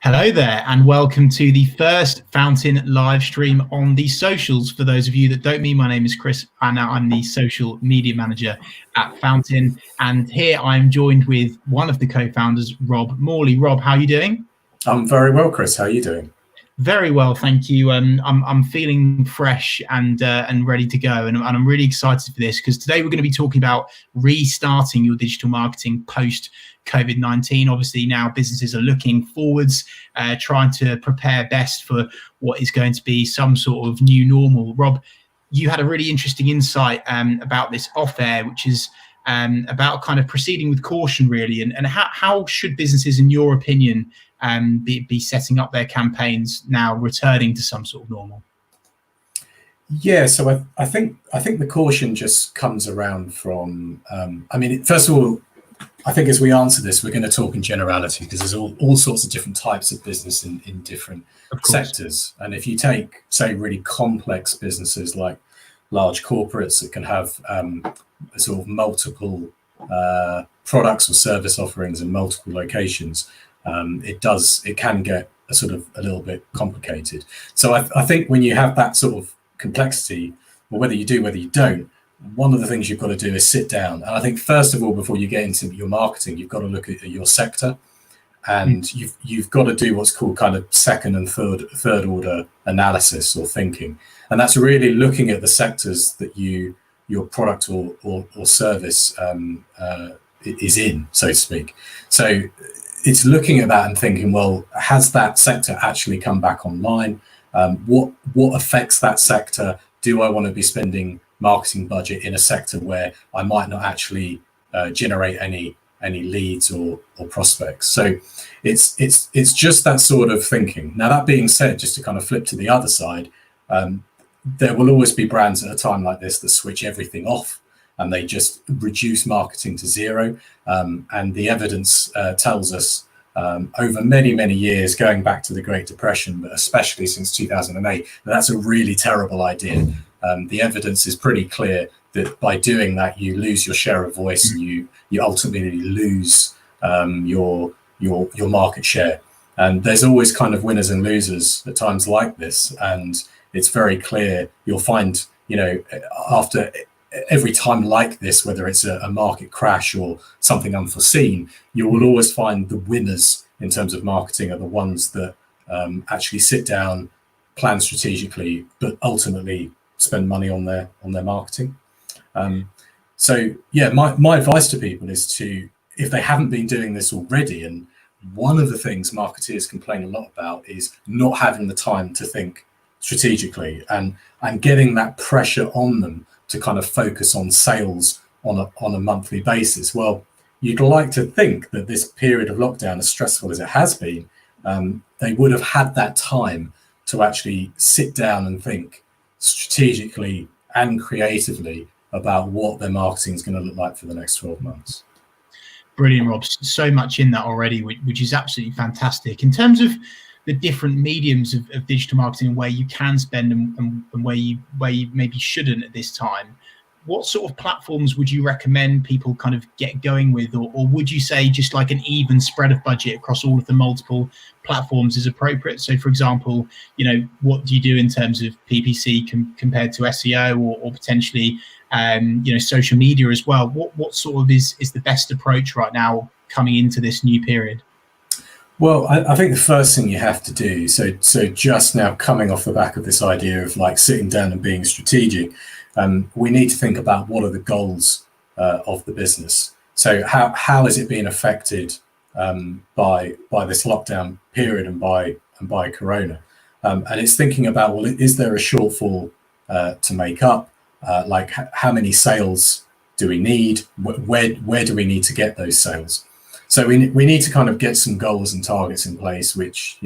Hello there, and welcome to the first Fountain live stream on the socials. For those of you that don't meet, my name is Chris, and I'm the social media manager at Fountain. And here I'm joined with one of the co-founders, Rob Morley. Rob, how are you doing? I'm very well, Chris. How are you doing? Very well, thank you. I'm feeling fresh and ready to go, and I'm really excited for this because today we're going to be talking about restarting your digital marketing post COVID-19. Obviously, now businesses are looking forwards, trying to prepare best for what is going to be some sort of new normal. Rob, you had a really interesting insight about this off air, which is about kind of proceeding with caution, really, and how should businesses, in your opinion, be setting up their campaigns now, returning to some sort of normal? Yeah, so I think the caution just comes around from. First of all, I think as we answer this, we're going to talk in generality because there's all sorts of different types of business in different sectors. And if you take, say, really complex businesses like large corporates that can have sort of multiple products or service offerings in multiple locations, it can get a little bit complicated. So I think when you have that sort of complexity, or whether you do, whether you don't, one of the things you've got to do is sit down. And I think first of all, before you get into your marketing, you've got to look at your sector, and you've got to do what's called kind of second and third order analysis or thinking. And that's really looking at the sectors that your product or service is in, so to speak. So it's looking at that and thinking, well, has that sector actually come back online? What affects that sector? Do I want to be spending marketing budget in a sector where I might not actually generate any leads or prospects? So it's just that sort of thinking. Now, that being said, just to kind of flip to the other side, there will always be brands at a time like this that switch everything off and they just reduce marketing to zero. And the evidence tells us over many years, going back to the Great Depression, but especially since 2008, that's a really terrible idea. The evidence is pretty clear that by doing that, you lose your share of voice, and you ultimately lose your market share. And there's always kind of winners and losers at times like this, and it's very clear. You'll find, after every time like this, whether it's a market crash or something unforeseen, you will always find the winners in terms of marketing are the ones that actually sit down, plan strategically, but ultimately spend money on their marketing. So yeah, my advice to people is to, if they haven't been doing this already, and one of the things marketeers complain a lot about is not having the time to think strategically and getting that pressure on them to kind of focus on sales on a monthly basis. Well, you'd like to think that this period of lockdown, as stressful as it has been, they would have had that time to actually sit down and think strategically and creatively about what their marketing is going to look like for the next 12 months. Brilliant, Rob. So much in that already, which is absolutely fantastic. In terms of the different mediums of digital marketing, where you can spend and where you maybe shouldn't at this time, what sort of platforms would you recommend people kind of get going with, or would you say just like an even spread of budget across all of the multiple platforms is appropriate? So, for example, what do you do in terms of PPC compared to SEO or potentially social media as well? What sort of is the best approach right now coming into this new period? Well, I think the first thing you have to do, so just now coming off the back of this idea of like sitting down and being strategic, we need to think about what are the goals of the business. So how is it being affected by this lockdown period and by Corona? And it's thinking about, well, is there a shortfall to make up? Like how many sales do we need? Where do we need to get those sales? So we need to kind of get some goals and targets in place, which,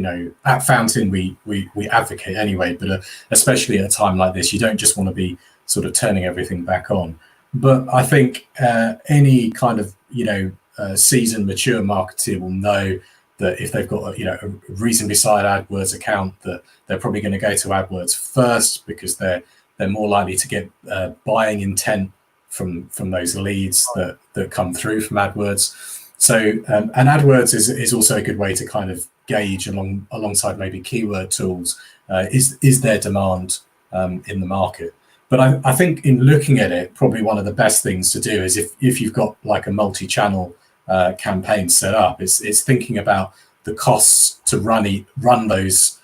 at Fountain, we advocate anyway, but especially at a time like this, you don't just want to be sort of turning everything back on. But I think any kind of, seasoned, mature marketer will know that if they've got a reasonably sized AdWords account, that they're probably going to go to AdWords first because they're more likely to get buying intent from those leads that come through from AdWords. So and AdWords is also a good way to kind of gauge alongside maybe keyword tools, is there demand in the market. But I think in looking at it, probably one of the best things to do is if you've got like a multi-channel campaign set up, it's thinking about the costs to run those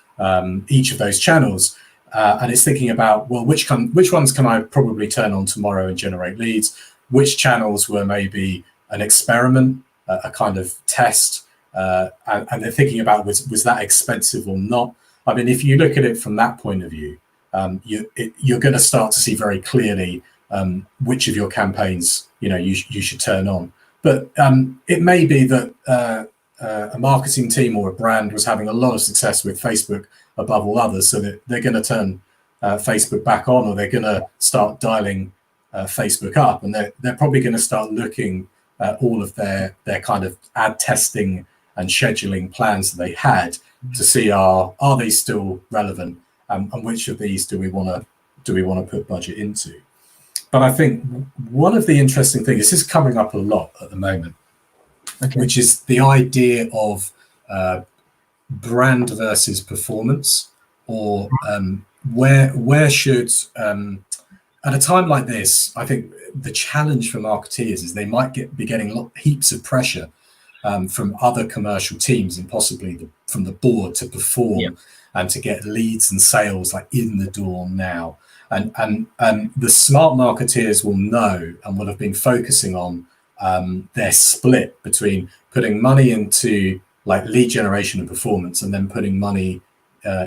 each of those channels, and it's thinking about, well, which ones can I probably turn on tomorrow and generate leads? Which channels were maybe an experiment, a kind of test, and they're thinking about was that expensive or not? I mean, if you look at it from that point of view, you're going to start to see very clearly which of your campaigns you should turn on. But it may be that a marketing team or a brand was having a lot of success with Facebook above all others, so that they're going to turn Facebook back on, or they're going to start dialing Facebook up, and they're probably going to start looking at all of their kind of ad testing and scheduling plans that they had to see are they still relevant, and which of these do we want to put budget into. But I think one of the interesting things, this is coming up a lot at the moment, which is the idea of brand versus performance, or where should at a time like this, I think the challenge for marketeers is they might be getting heaps of pressure from other commercial teams and possibly from the board to perform and to get leads and sales like in the door now. And the smart marketeers will know and will have been focusing on their split between putting money into like lead generation and performance, and then putting money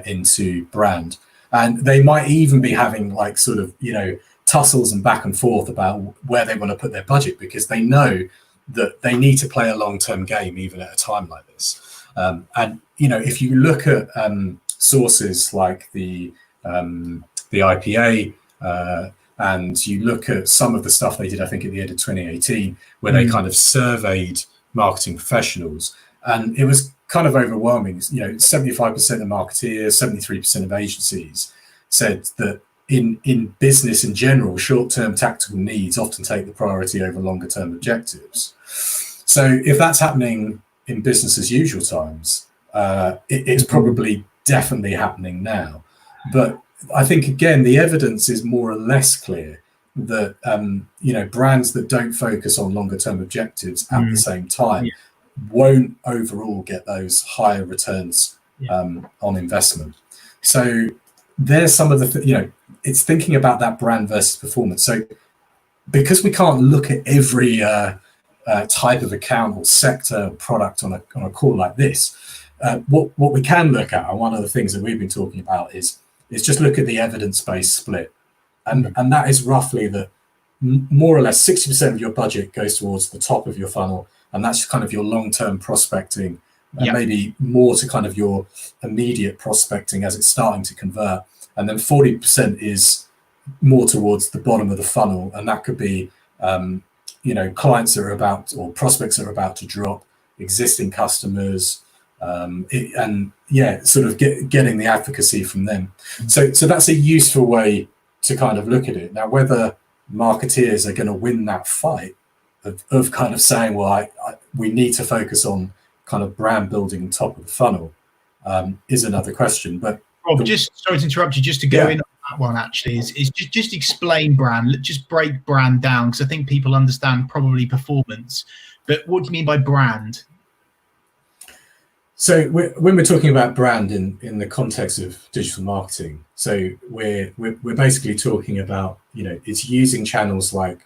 into brand. And they might even be having like sort of tussles and back and forth about where they want to put their budget, because they know that they need to play a long-term game even at a time like this. And if you look at sources like the IPA, and you look at some of the stuff they did, I think at the end of 2018, where they kind of surveyed marketing professionals, and it was kind of overwhelming. 75% of marketeers, 73% of agencies said that in business in general, short-term tactical needs often take the priority over longer-term objectives. So if that's happening in business as usual times, it's probably definitely happening now. But I think, again, the evidence is more or less clear that brands that don't focus on longer term objectives at the same time won't overall get those higher returns on investment. So there's some of the it's thinking about that brand versus performance. So because we can't look at every type of account or sector or product on a call like this, what we can look at, and one of the things that we've been talking about is just look at the evidence-based split, and that is roughly that more or less 60% of your budget goes towards the top of your funnel, and that's kind of your long-term prospecting, and maybe more to kind of your immediate prospecting as it's starting to convert, and then 40% is more towards the bottom of the funnel, and that could be clients that are about, or prospects that are about to drop, existing customers, sort of getting the advocacy from them. So that's a useful way to kind of look at it. Now, whether marketeers are going to win that fight of kind of saying, well, we need to focus on kind of brand building top of the funnel is another question. But Rob, just sorry to interrupt you, just to go in on that one actually, is just explain brand. Let's just break brand down, because I think people understand probably performance, but what do you mean by brand? So when we're talking about brand in the context of digital marketing, so we're basically talking about, it's using channels like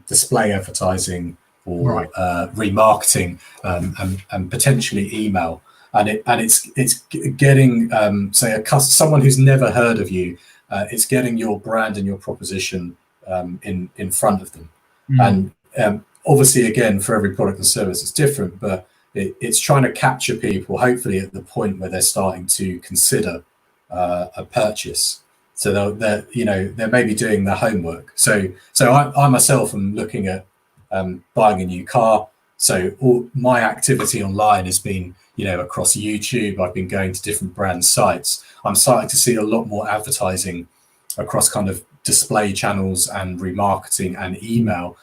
display advertising or remarketing and potentially email, and it's getting say someone who's never heard of you, it's getting your brand and your proposition in front of them. And obviously, again, for every product and service it's different, but it's trying to capture people, hopefully at the point where they're starting to consider a purchase. So they're maybe doing their homework. So I myself am looking at buying a new car. So all my activity online has been, across YouTube. I've been going to different brand sites. I'm starting to see a lot more advertising across kind of display channels and remarketing and email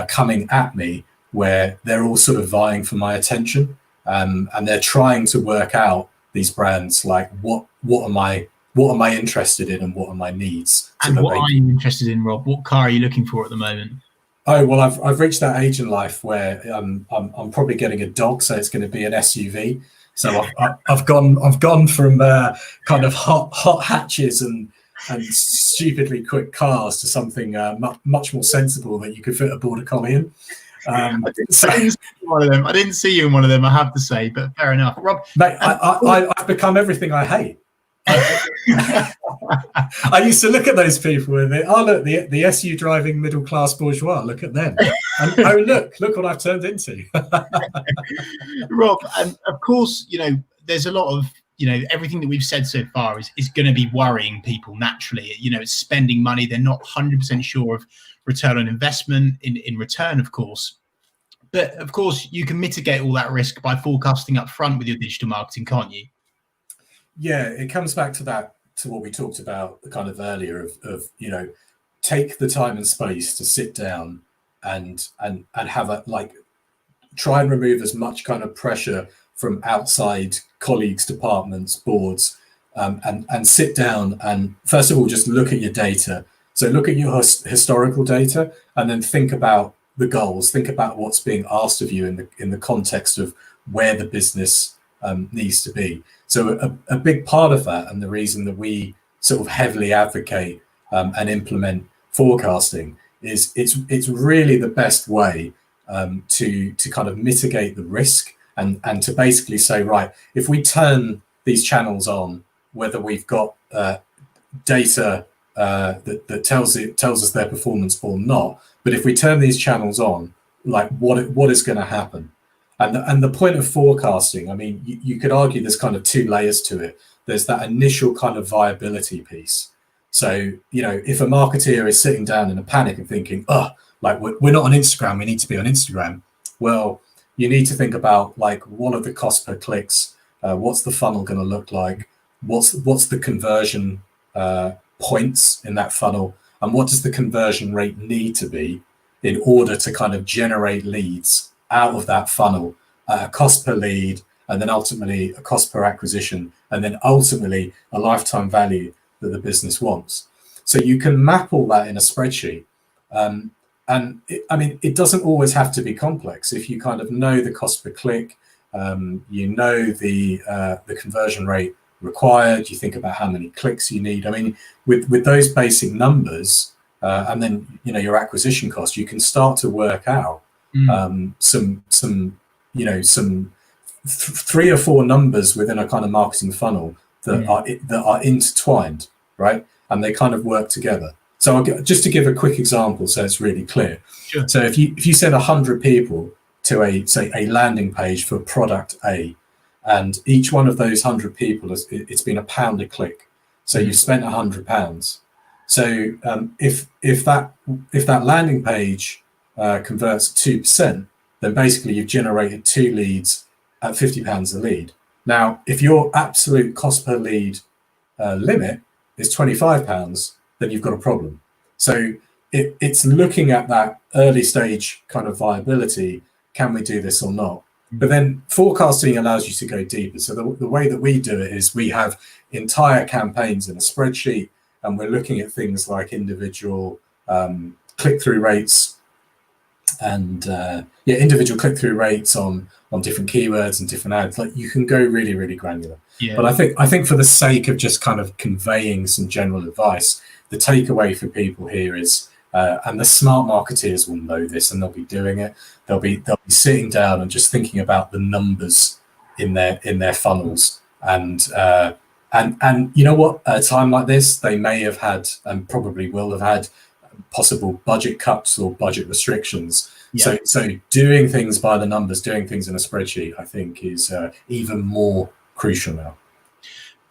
coming at me, where they're all sort of vying for my attention. and they're trying to work out these brands, like what am I interested in and what are my needs. And what are you interested in, Rob? What car are you looking for at the moment? Oh, well, I've reached that age in life where I'm probably getting a dog, so it's going to be an SUV. So I've gone from kind of hot hatches and stupidly quick cars to something much more sensible that you could fit a border collie in. I didn't see one of them. I didn't see you in one of them, I have to say, but fair enough. Rob, mate, I've become everything I hate. I used to look at those people and think, oh look, the SU driving middle class bourgeois, look at them, and oh look what I've turned into. Rob, and of course, there's a lot of, everything that we've said so far is going to be worrying people naturally. It's spending money, they're not 100% sure of return on investment in return, of course. But of course, you can mitigate all that risk by forecasting up front with your digital marketing, can't you? Yeah, it comes back to what we talked about kind of earlier of take the time and space to sit down and have a, like, try and remove as much kind of pressure from outside colleagues, departments, boards, and sit down and first of all just look at your data. So look at your historical data and then think about the goals, think about what's being asked of you in the context of where the business needs to be. So a big part of that, and the reason that we sort of heavily advocate and implement forecasting, is it's really the best way to kind of mitigate the risk and to basically say, right, if we turn these channels on, whether we've got data that tells us their performance or not, but if we turn these channels on, like what is going to happen? And the point of forecasting, I mean, you could argue there's kind of two layers to it. There's that initial kind of viability piece. So, if a marketeer is sitting down in a panic and thinking, oh, like we're not on Instagram, we need to be on Instagram. Well, you need to think about, like, what are the cost per clicks? What's the funnel going to look like? What's the conversion points in that funnel? And what does the conversion rate need to be in order to kind of generate leads out of that funnel, cost per lead, and then ultimately a cost per acquisition, and then ultimately a lifetime value that the business wants. So you can map all that in a spreadsheet. It doesn't always have to be complex. If you kind of know the cost per click, the conversion rate required, you think about how many clicks you need. I mean, with those basic numbers, and then your acquisition cost, you can start to work out some 3 or 4 numbers within a kind of marketing funnel that are intertwined, right? And they kind of work together. So just to give a quick example, so it's really clear. Sure. So if you send 100 people to a landing page for product A, and each one of those 100 people it's been £1 a click, so you've spent £100. So if that landing page converts 2%, then basically you've generated 2 leads at £50 a lead. Now, if your absolute cost per lead limit is £25, then you've got a problem. So it's looking at that early stage kind of viability. Can we do this or not? But then forecasting allows you to go deeper. So the way that we do it is we have entire campaigns in a spreadsheet, and we're looking at things like individual click-through rates and individual click-through rates on different keywords and different ads. Like, you can go really, really granular. Yeah. But I think for the sake of just kind of conveying some general advice, the takeaway for people here is, and the smart marketeers will know this, and they'll be doing it. They'll be sitting down and just thinking about the numbers in their funnels, and you know what? At a time like this, they may have had, and probably will have had, possible budget cuts or budget restrictions. Yeah. So doing things by the numbers, doing things in a spreadsheet, I think is even more crucial now.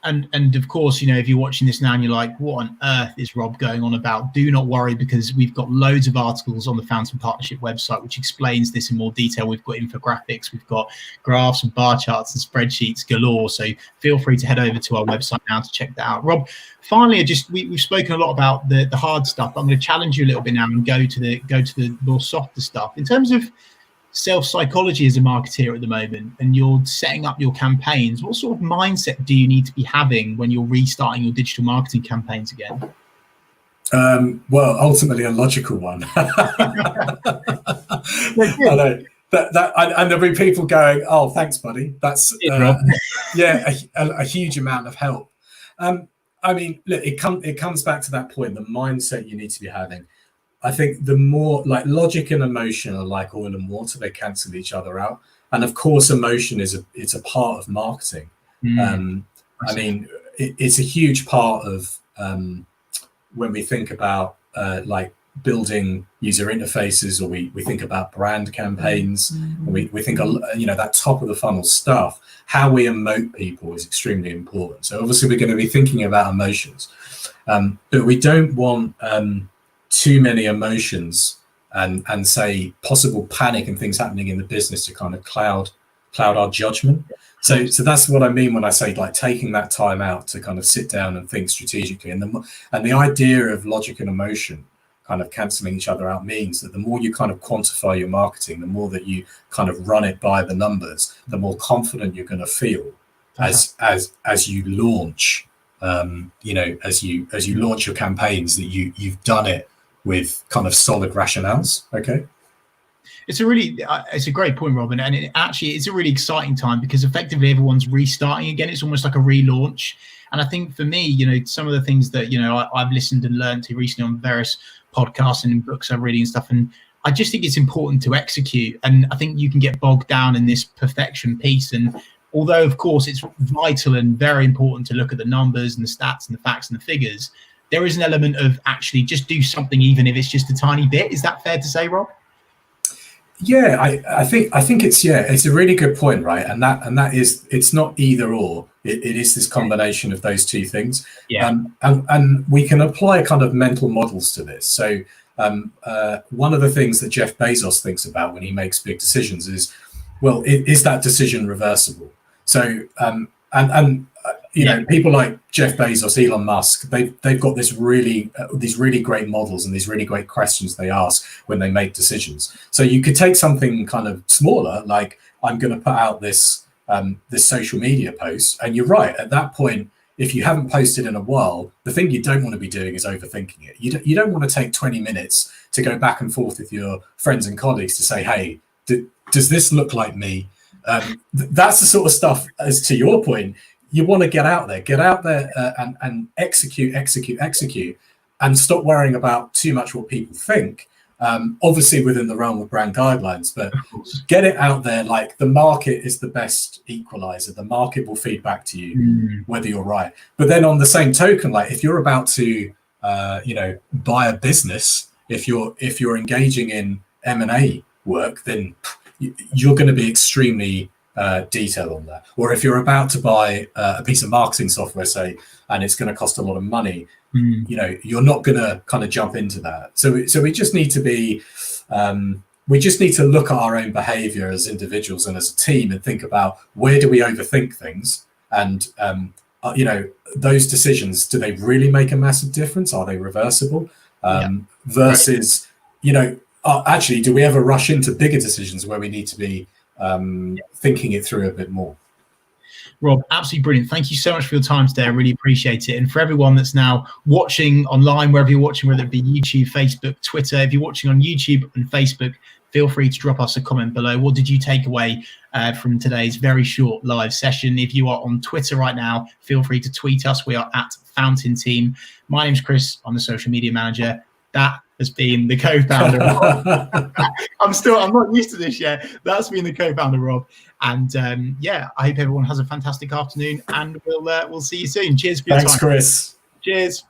And of course, if you're watching this now and you're like, what on earth is Rob going on about? Do not worry, because we've got loads of articles on the Fountain Partnership website which explains this in more detail. We've got infographics, we've got graphs and bar charts and spreadsheets galore. So feel free to head over to our website now to check that out. Rob, finally, we've spoken a lot about the hard stuff. I'm going to challenge you a little bit now and go to the more softer stuff. In terms of self-psychology as a marketeer at the moment, and you're setting up your campaigns, what sort of mindset do you need to be having when you're restarting your digital marketing campaigns again? Well, ultimately a logical one. I know that, and there'll be people going, "Oh, thanks, buddy. That's yeah, a huge amount of help." I mean, look, it comes back to that point, the mindset you need to be having. I think the more, like, logic and emotion are like oil and water; they cancel each other out. And of course, emotion it's a part of marketing. I mean, it's a huge part of when we think about like building user interfaces, or we think about brand campaigns, and we think, you know, that top of the funnel stuff. How we emote people is extremely important. So obviously we're going to be thinking about emotions, but we don't want too many emotions and say possible panic and things happening in the business to kind of cloud our judgment. So that's what I mean when I say, like, taking that time out to kind of sit down and think strategically. And the idea of logic and emotion kind of cancelling each other out means that the more you kind of quantify your marketing, the more that you kind of run it by the numbers, the more confident you're going to feel as you launch. You know, as you launch your campaigns, that you've done it with kind of solid rationales. Okay. It's a great point, Robin, and it's a really exciting time, because effectively everyone's restarting again. It's almost like a relaunch. And I think for me, you know, some of the things that, you know, I've listened and learned to recently on various podcasts and books I'm reading and stuff, and I just think it's important to execute. And I think you can get bogged down in this perfection piece. And although, of course, it's vital and very important to look at the numbers and the stats and the facts and the figures, there is an element of actually just do something, even if it's just a tiny bit. Is that fair to say, Rob? Yeah, I think it's a really good point, right? And that is, it's not either or. It is this combination of those two things. Yeah. And we can apply kind of mental models to this. So one of the things that Jeff Bezos thinks about when he makes big decisions is, well, is that decision reversible? So you know, people like Jeff Bezos, Elon Musk, they've got these really great models and these really great questions they ask when they make decisions. So you could take something kind of smaller, like, I'm going to put out this social media post, and you're right. At that point, if you haven't posted in a while, the thing you don't want to be doing is overthinking it. You don't want to take 20 minutes to go back and forth with your friends and colleagues to say, hey, does this look like me? That's the sort of stuff, as to your point, you want to get out there and execute, and stop worrying about too much what people think. Obviously within the realm of brand guidelines, but get it out there. Like, the market is the best equalizer. The market will feed back to you whether you're right. But then on the same token, like, if you're about to, you know, buy a business, if you're engaging in M&A work, then you're going to be extremely detail on that. Or if you're about to buy a piece of marketing software, say, and it's going to cost a lot of money, you know, you're not going to kind of jump into that. So we just need to be, we just need to look at our own behavior as individuals and as a team, and think about, where do we overthink things? And, you know, those decisions, do they really make a massive difference? Are they reversible? Versus, you know, actually, do we ever rush into bigger decisions where we need to be thinking it through a bit more? Rob, absolutely brilliant. Thank you so much for your time today. I really appreciate it. And for everyone that's now watching online, wherever you're watching, whether it be YouTube, Facebook, Twitter, if you're watching on YouTube and Facebook, feel free to drop us a comment below. What did you take away from today's very short live session? If you are on Twitter right now, feel free to tweet us. We are at Fountain Team. My name's Chris. I'm the social media manager. That has been the co-founder. I'm not used to this yet. That's been the co-founder, Rob. And yeah, I hope everyone has a fantastic afternoon, and we'll see you soon. Cheers for your time. Thanks, Chris. Cheers.